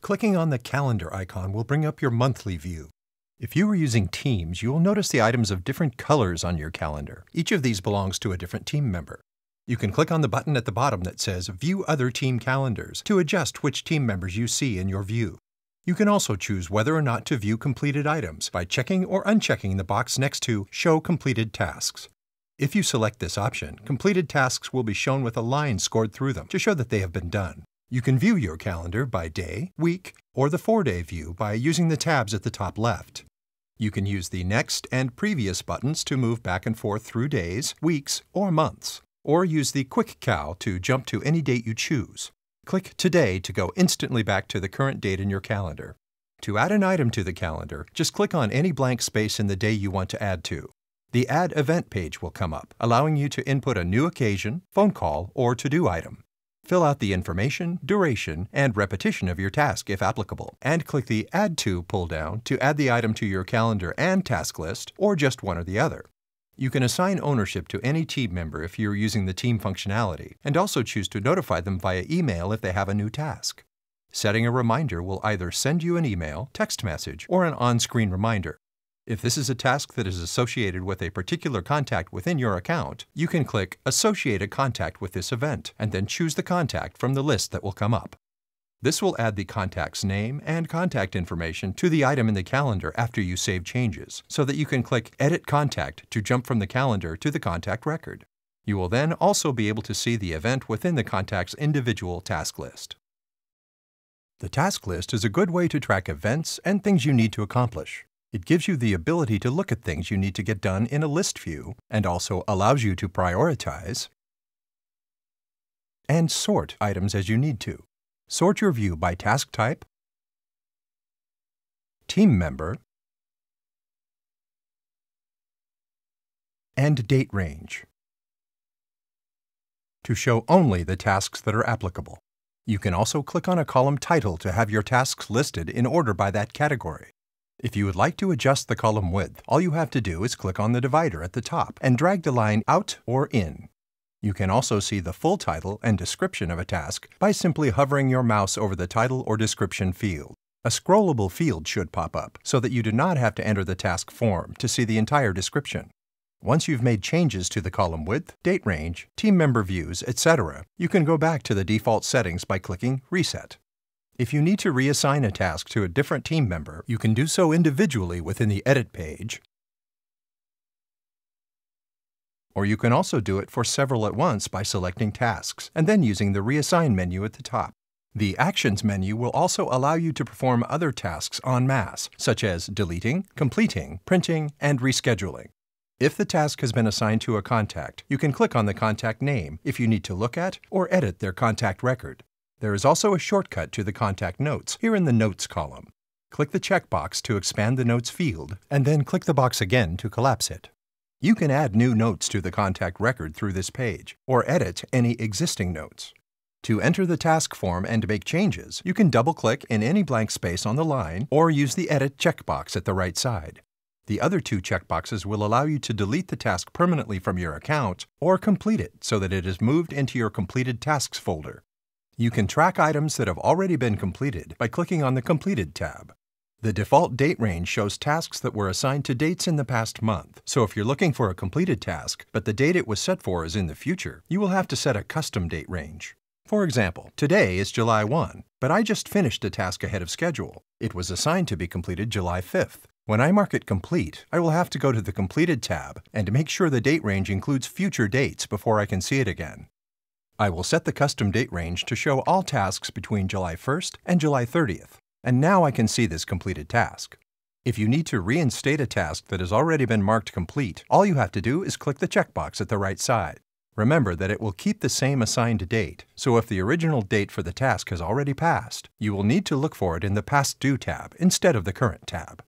Clicking on the calendar icon will bring up your monthly view. If you are using teams, you will notice the items of different colors on your calendar. Each of these belongs to a different team member. You can click on the button at the bottom that says View Other Team Calendars to adjust which team members you see in your view. You can also choose whether or not to view completed items by checking or unchecking the box next to Show Completed Tasks. If you select this option, completed tasks will be shown with a line scored through them to show that they have been done. You can view your calendar by day, week, or the 4-day view by using the tabs at the top left. You can use the Next and Previous buttons to move back and forth through days, weeks, or months, or use the Quick Cal to jump to any date you choose. Click Today to go instantly back to the current date in your calendar. To add an item to the calendar, just click on any blank space in the day you want to add to. The Add Event page will come up, allowing you to input a new occasion, phone call, or to-do item. Fill out the information, duration, and repetition of your task if applicable, and click the Add To pull-down to add the item to your calendar and task list, or just one or the other. You can assign ownership to any team member if you're using the team functionality, and also choose to notify them via email if they have a new task. Setting a reminder will either send you an email, text message, or an on-screen reminder. If this is a task that is associated with a particular contact within your account, you can click Associate a Contact with this event, and then choose the contact from the list that will come up. This will add the contact's name and contact information to the item in the calendar after you save changes, so that you can click Edit Contact to jump from the calendar to the contact record. You will then also be able to see the event within the contact's individual task list. The task list is a good way to track events and things you need to accomplish. It gives you the ability to look at things you need to get done in a list view, and also allows you to prioritize and sort items as you need to. Sort your view by task type, team member, and date range to show only the tasks that are applicable. You can also click on a column title to have your tasks listed in order by that category. If you would like to adjust the column width, all you have to do is click on the divider at the top and drag the line out or in. You can also see the full title and description of a task by simply hovering your mouse over the title or description field. A scrollable field should pop up so that you do not have to enter the task form to see the entire description. Once you've made changes to the column width, date range, team member views, etc., you can go back to the default settings by clicking Reset. If you need to reassign a task to a different team member, you can do so individually within the Edit page, or you can also do it for several at once by selecting Tasks and then using the Reassign menu at the top. The Actions menu will also allow you to perform other tasks en masse, such as deleting, completing, printing, and rescheduling. If the task has been assigned to a contact, you can click on the contact name if you need to look at or edit their contact record. There is also a shortcut to the contact notes here in the Notes column. Click the checkbox to expand the Notes field, and then click the box again to collapse it. You can add new notes to the contact record through this page, or edit any existing notes. To enter the task form and make changes, you can double-click in any blank space on the line or use the Edit checkbox at the right side. The other two checkboxes will allow you to delete the task permanently from your account or complete it so that it is moved into your Completed Tasks folder. You can track items that have already been completed by clicking on the Completed tab. The default date range shows tasks that were assigned to dates in the past month, so if you're looking for a completed task, but the date it was set for is in the future, you will have to set a custom date range. For example, today is July 1, but I just finished a task ahead of schedule. It was assigned to be completed July 5th. When I mark it complete, I will have to go to the Completed tab and make sure the date range includes future dates before I can see it again. I will set the custom date range to show all tasks between July 1st and July 30th, and now I can see this completed task. If you need to reinstate a task that has already been marked complete, all you have to do is click the checkbox at the right side. Remember that it will keep the same assigned date, so if the original date for the task has already passed, you will need to look for it in the Past Due tab instead of the Current tab.